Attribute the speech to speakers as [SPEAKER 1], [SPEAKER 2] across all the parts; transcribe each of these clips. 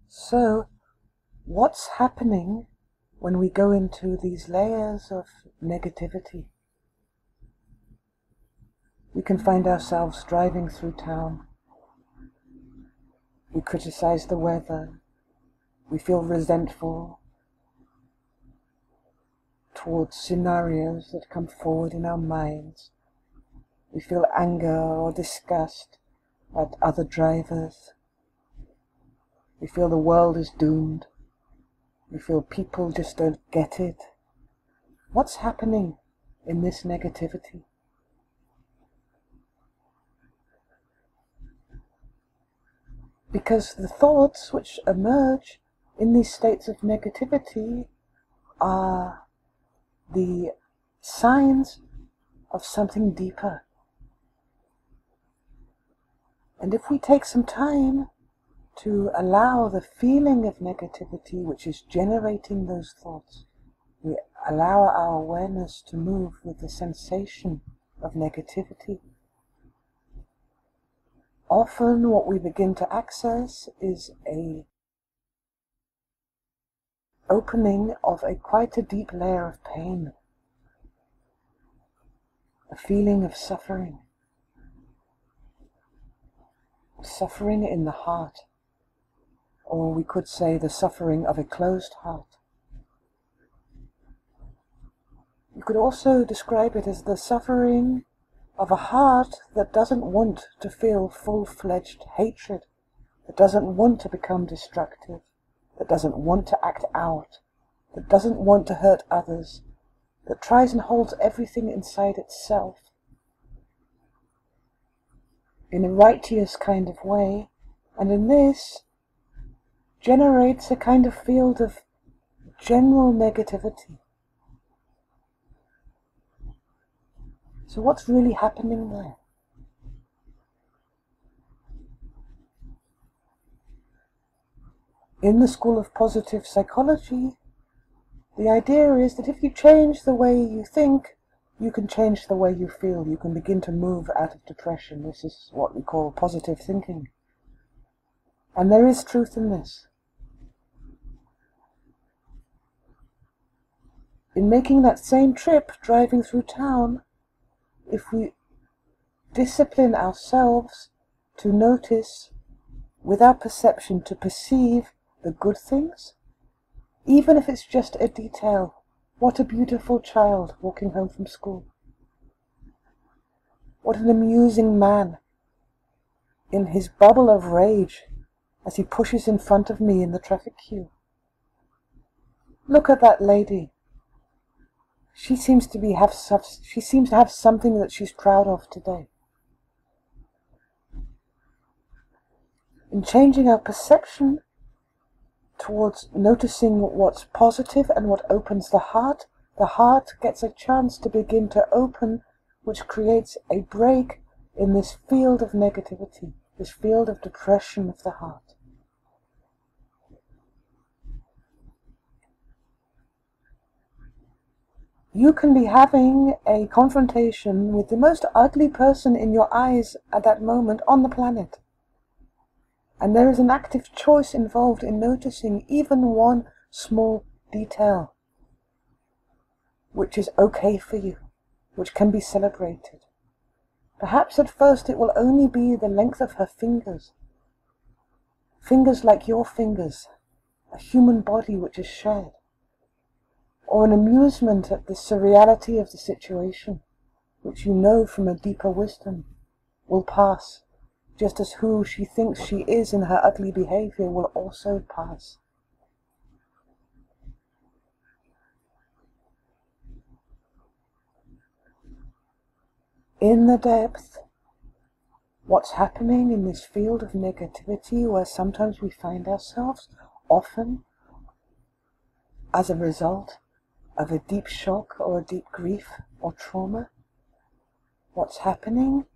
[SPEAKER 1] So, what's happening when we go into these layers of negativity? We can find ourselves driving through town. We criticize the weather. We feel resentful towards scenarios that come forward in our minds. We feel anger or disgust at other drivers. We feel the world is doomed. We feel people just don't get it. What's happening in this negativity? Because the thoughts which emerge in these states of negativity are the signs of something deeper. And if we take some time to allow the feeling of negativity which is generating those thoughts, we allow our awareness to move with the sensation of negativity. Often what we begin to access is a opening of quite a deep layer of pain, a feeling of suffering in the heart, or we could say the suffering of a closed heart. You could also describe it as the suffering of a heart that doesn't want to feel full-fledged hatred, that doesn't want to become destructive, that doesn't want to act out, that doesn't want to hurt others, that tries and holds everything inside itself in a righteous kind of way, and in this generates a kind of field of general negativity. So what's really happening there? In the School of Positive Psychology, the idea is that if you change the way you think, you can change the way you feel. You can begin to move out of depression. This is what we call positive thinking. And there is truth in this. In making that same trip, driving through town, if we discipline ourselves to notice, with our perception, to perceive the good things, even if it's just a detail. What a beautiful child walking home from school. What an amusing man in his bubble of rage as he pushes in front of me in the traffic queue. Look at that lady. She seems to have something that she's proud of today. In changing our perception towards noticing what's positive and what opens the heart gets a chance to begin to open, which creates a break in this field of negativity, this field of depression of the heart. You can be having a confrontation with the most ugly person in your eyes at that moment on the planet. And there is an active choice involved in noticing even one small detail which is okay for you, which can be celebrated. Perhaps at first it will only be the length of her fingers. Fingers like your fingers, a human body which is shared. Or an amusement at the surreality of the situation, which you know from a deeper wisdom will pass, just as who she thinks she is in her ugly behavior will also pass. In the depth, what's happening in this field of negativity, where sometimes we find ourselves, often as a result of a deep shock or a deep grief or trauma, what's happening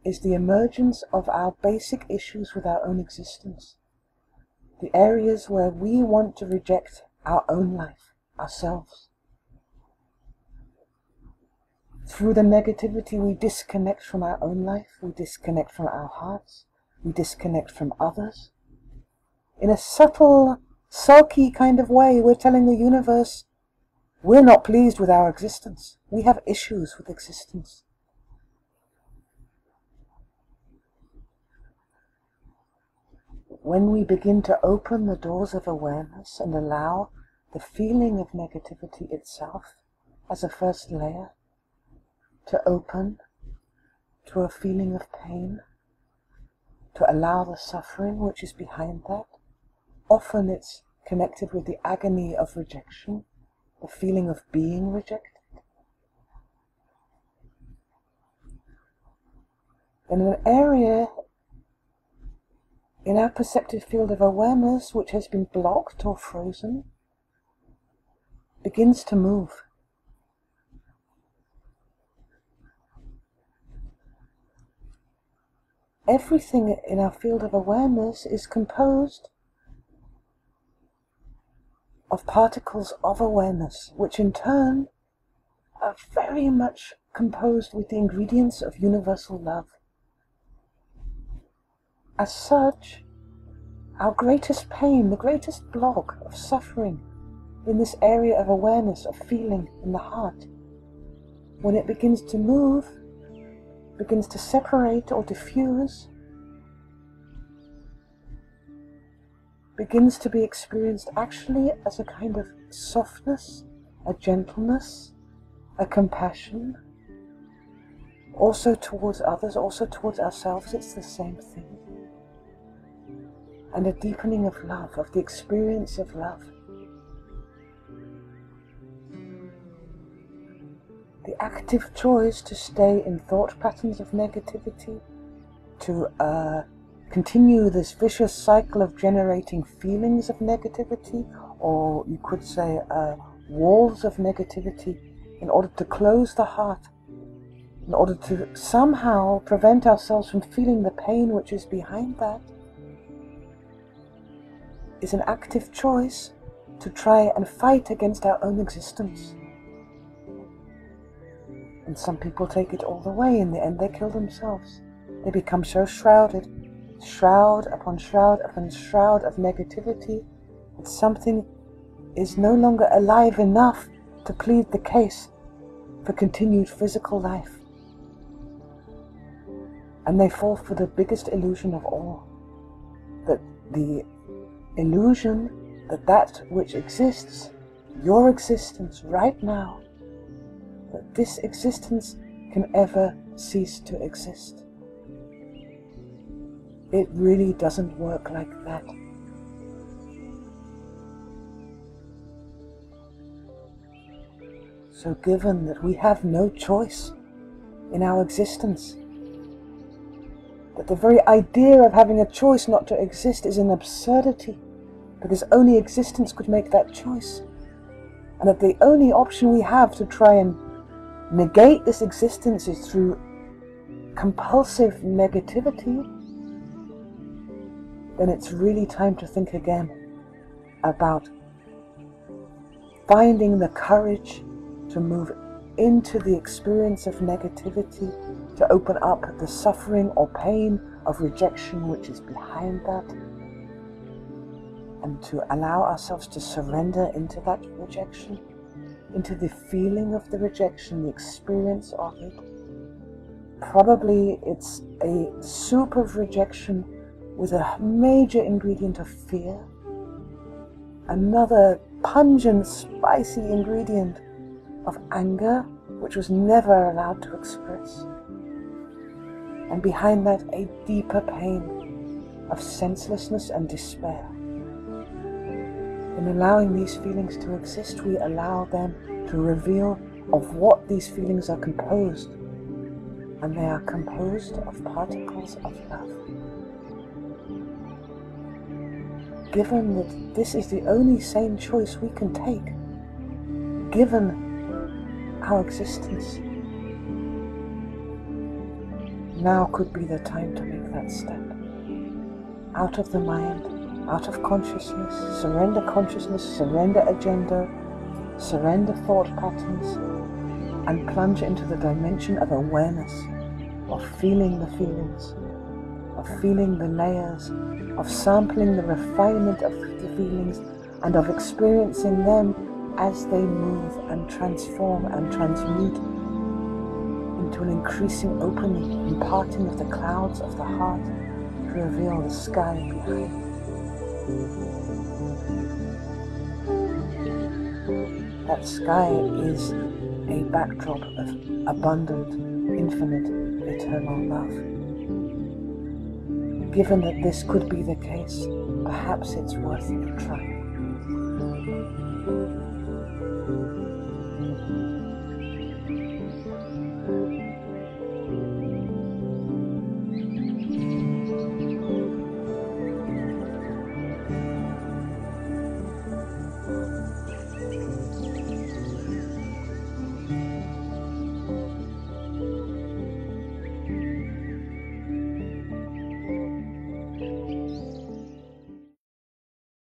[SPEAKER 1] is the emergence of our basic issues with our own existence. The areas where we want to reject our own life, ourselves. Through the negativity, we disconnect from our own life, we disconnect from our hearts, we disconnect from others. in a subtle, sulky kind of way, we're telling the universe, we're not pleased with our existence. We have issues with existence. When we begin to open the doors of awareness and allow the feeling of negativity itself as a first layer to open to a feeling of pain, to allow the suffering which is behind that, often it's connected with the agony of rejection, the feeling of being rejected. In an area in our perceptive field of awareness which has been blocked or frozen, begins to move. Everything in our field of awareness is composed of particles of awareness, which in turn are very much composed with the ingredients of universal love. As such, our greatest pain, the greatest block of suffering in this area of awareness, of feeling in the heart, when it begins to move, begins to separate or diffuse, begins to be experienced actually as a kind of softness, a gentleness, a compassion, also towards others, also towards ourselves. It's the same thing. And a deepening of love, of the experience of love. The active choice to stay in thought patterns of negativity, to continue this vicious cycle of generating feelings of negativity, or you could say walls of negativity, in order to close the heart, in order to somehow prevent ourselves from feeling the pain which is behind that, is an active choice to try and fight against our own existence. And some people take it all the way. In the end, they kill themselves. They become so shrouded, shroud upon shroud upon shroud of negativity, that something is no longer alive enough to plead the case for continued physical life. And they fall for the biggest illusion of all, that the illusion that that which exists, your existence right now, that this existence can ever cease to exist. It really doesn't work like that. So given that we have no choice in our existence, that the very idea of having a choice not to exist is an absurdity, because only existence could make that choice, and that the only option we have to try and negate this existence is through compulsive negativity, then it's really time to think again about finding the courage to move into the experience of negativity, to open up the suffering or pain of rejection which is behind that, and to allow ourselves to surrender into that rejection, into the feeling of the rejection, the experience of it. Probably it's a soup of rejection with a major ingredient of fear, another pungent, spicy ingredient of anger, which was never allowed to express, and behind that a deeper pain of senselessness and despair. In allowing these feelings to exist, we allow them to reveal of what these feelings are composed, and they are composed of particles of love. Given that this is the only sane choice we can take, given our existence, now could be the time to make that step. Out of the mind, out of consciousness, surrender consciousness, surrender agenda, surrender thought patterns, and plunge into the dimension of awareness, of feeling the feelings, of of feeling the layers, of sampling the refinement of the feelings, and of experiencing them as they move and transform and transmute into an increasing opening and parting of the clouds of the heart to reveal the sky behind. That sky is a backdrop of abundant, infinite, eternal love. Given that this could be the case, perhaps it's worth a try.